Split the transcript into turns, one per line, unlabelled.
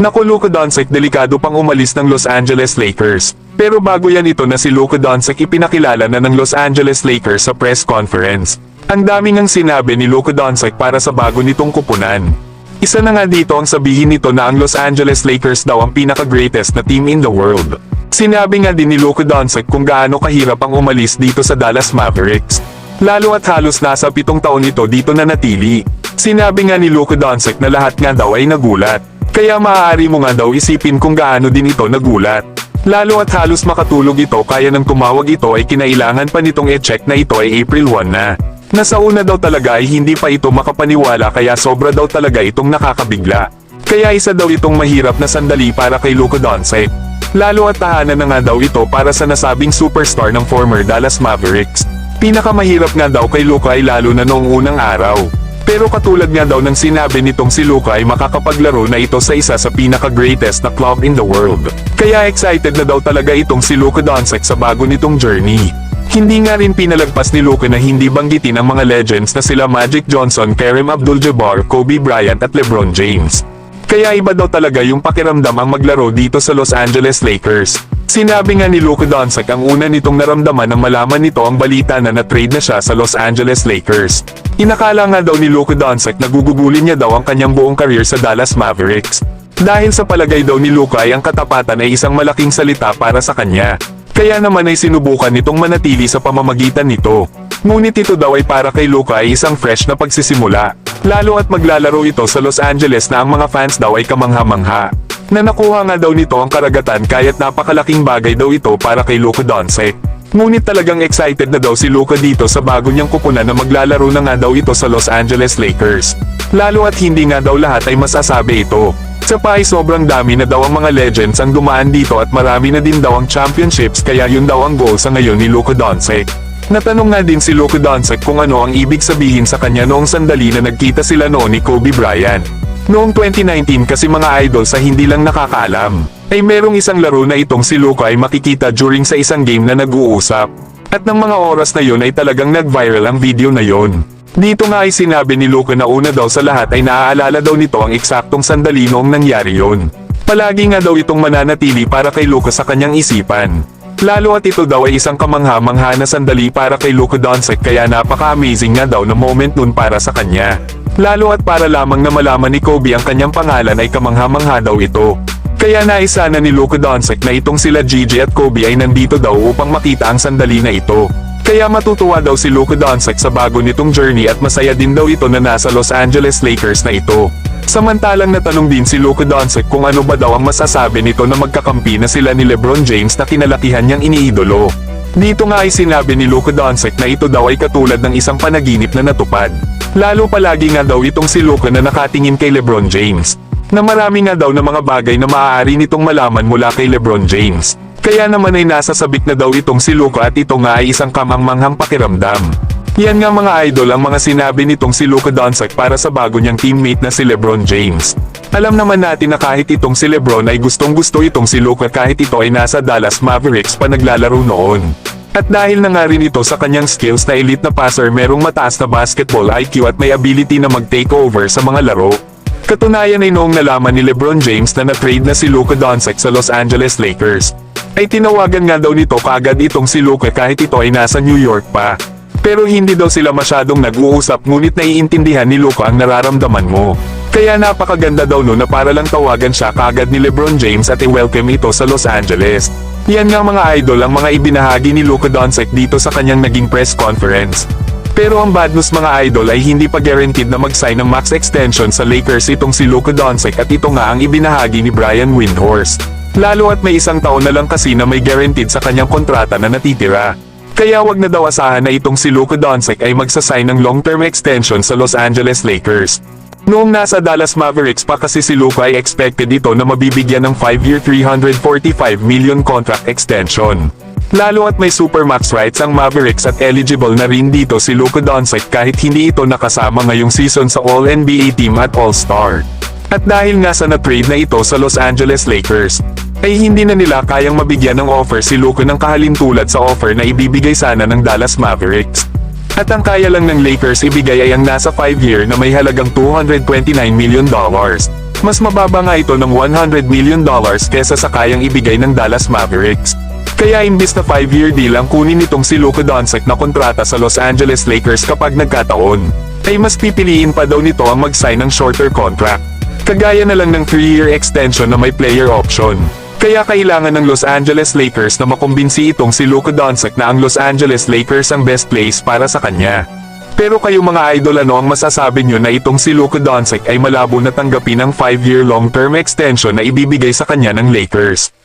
Naku Luka Doncic, delikado pang umalis ng Los Angeles Lakers. Pero bago yan ito na si Luka Doncic ipinakilala na ng Los Angeles Lakers sa press conference. Ang dami ngang sinabi ni Luka Doncic para sa bago nitong kupunan. Isa na nga dito ang sabihin nito na ang Los Angeles Lakers daw ang pinaka-greatest na team in the world. Sinabi nga din ni Luka Doncic kung gaano kahirap ang umalis dito sa Dallas Mavericks. Lalo at halos nasa 7 taon ito dito na natili. Sinabi nga ni Luka Doncic na lahat nga daw ay nagulat. Kaya maaari mo nga daw isipin kung gaano din ito nagulat. Lalo at halos makatulog ito kaya nang tumawag ito ay kinailangan pa nitong i-check na ito ay April 1 na. Nasa una daw talaga ay hindi pa ito makapaniwala kaya sobra daw talaga itong nakakabigla. Kaya isa daw itong mahirap na sandali para kay Luka Doncic. Lalo at tahanan na nga daw ito para sa nasabing superstar ng former Dallas Mavericks. Pinakamahirap nga daw kay Luka ay lalo na noong unang araw. Pero katulad nga daw ng sinabi nitong si Luka ay makakapaglaro na ito sa isa sa pinaka-greatest na club in the world. Kaya excited na daw talaga itong si Luka Doncic sa bago nitong journey. Hindi nga rin pinalagpas ni Luka na hindi banggitin ang mga legends na sila Magic Johnson, Kareem Abdul-Jabbar, Kobe Bryant at LeBron James. Kaya iba daw talaga yung pakiramdam ang maglaro dito sa Los Angeles Lakers. Sinabi nga ni Luka Doncic ang una nitong naramdaman nang malaman nito ang balita na na-trade na siya sa Los Angeles Lakers. Inakala nga daw ni Luka Doncic na gugugulin niya daw ang kanyang buong career sa Dallas Mavericks. Dahil sa palagay daw ni Luka ay ang katapatan ay isang malaking salita para sa kanya. Kaya naman ay sinubukan nitong manatili sa pamamagitan nito. Ngunit ito daw ay para kay Luka ay isang fresh na pagsisimula. Lalo at maglalaro ito sa Los Angeles na ang mga fans daw ay kamangha-mangha. Na nakuha nga daw nito ang karagatan kaya't napakalaking bagay daw ito para kay Luka Doncic. Ngunit talagang excited na daw si Luka dito sa bago niyang kupunan na maglalaro na nga daw ito sa Los Angeles Lakers. Lalo at hindi nga daw lahat ay masasabi ito. Sa pa ay sobrang dami na daw ang mga legends ang dumaan dito at marami na din daw ang championships kaya yun daw ang goal sa ngayon ni Luka Doncic. Natanong nga din si Luka Doncic kung ano ang ibig sabihin sa kanya noong sandali na nagkita sila noon ni Kobe Bryant. Noong 2019 kasi mga idol sa hindi lang nakakaalam, ay merong isang laro na itong si Luka ay makikita during sa isang game na nag-uusap. At ng mga oras na yon ay talagang nag-viral ang video na yon. Dito nga ay sinabi ni Luka na una daw sa lahat ay naaalala daw nito ang eksaktong sandali noong nangyari yon. Palagi nga daw itong mananatili para kay Luka sa kanyang isipan. Lalo at ito daw ay isang kamangha-mangha na sandali para kay Luka Doncic kaya napaka-amazing nga daw na moment nun para sa kanya. Lalo at para lamang na malaman ni Kobe ang kanyang pangalan ay kamangha-mangha daw ito. Kaya naisa na ni Luka Doncic na itong sila Gigi at Kobe ay nandito daw upang makita ang sandali na ito. Kaya matutuwa daw si Luka Doncic sa bago nitong journey at masaya din daw ito na nasa Los Angeles Lakers na ito. Samantalang natanong din si Luka Doncic kung ano ba daw ang masasabi nito na magkakampi na sila ni LeBron James na kinalakihan niyang iniidolo. Dito nga ay sinabi ni Luka Doncic na ito daw ay katulad ng isang panaginip na natupad. Lalo palagi nga daw itong si Luka na nakatingin kay LeBron James. Na marami nga daw na mga bagay na maaari nitong malaman mula kay LeBron James. Kaya naman ay nasasabik na daw itong si Luka at ito nga ay isang kamangmanghang pakiramdam. Yan nga mga idol ang mga sinabi nitong si Luka Doncic para sa bago niyang teammate na si LeBron James. Alam naman natin na kahit itong si LeBron ay gustong-gusto itong si Luka kahit ito ay nasa Dallas Mavericks pa naglalaro noon. At dahil na nga rin ito sa kanyang skills na elite na passer merong mataas na basketball IQ at may ability na mag-takeover sa mga laro. Katunayan ay noong nalaman ni LeBron James na na-trade na si Luka Doncic sa Los Angeles Lakers, ay tinawagan nga daw nito kaagad itong si Luka kahit ito ay nasa New York pa. Pero hindi daw sila masyadong nag-uusap ngunit naiintindihan ni Luka ang nararamdaman mo. Kaya napakaganda daw no na para lang tawagan siya kaagad ni LeBron James at i-welcome ito sa Los Angeles. Yan nga mga idol ang mga ibinahagi ni Luka Doncic dito sa kanyang naging press conference. Pero ang bad news mga idol ay hindi pa guaranteed na mag-sign ng max extension sa Lakers itong si Luka Doncic at ito nga ang ibinahagi ni Brian Windhorst. Lalo at may 1 taon na lang kasi na may guaranteed sa kanyang kontrata na natitira. Kaya wag na daw asahan na itong si Luka Doncic ay magsasign ng long-term extension sa Los Angeles Lakers. Noong nasa Dallas Mavericks pa kasi si Luka ay expected ito na mabibigyan ng 5-year $345 million contract extension. Lalo at may supermax rights ang Mavericks at eligible na rin dito si Luka Doncic kahit hindi ito nakasama ngayong season sa All-NBA team at All-Star. At dahil nga sa na-trade na ito sa Los Angeles Lakers, ay hindi na nila kayang mabigyan ng offer si Luka ng kahalintulad sa offer na ibibigay sana ng Dallas Mavericks. At ang kaya lang ng Lakers ibigay ay ang nasa 5-year na may halagang $229 million. Mas mababa nga ito ng $100 million kesa sa kayang ibigay ng Dallas Mavericks. Kaya imbis na 5-year deal ang kunin nitong si Luka Doncic na kontrata sa Los Angeles Lakers kapag nagkataon, ay mas pipiliin pa daw nito ang mag-sign ng shorter contract. Kagaya na lang ng 3-year extension na may player option. Kaya kailangan ng Los Angeles Lakers na makumbinsi itong si Luka Doncic na ang Los Angeles Lakers ang best place para sa kanya. Pero kayo mga idol, ano ang masasabi nyo na itong si Luka Doncic ay malabo na tanggapin ang 5-year long-term extension na ibibigay sa kanya ng Lakers?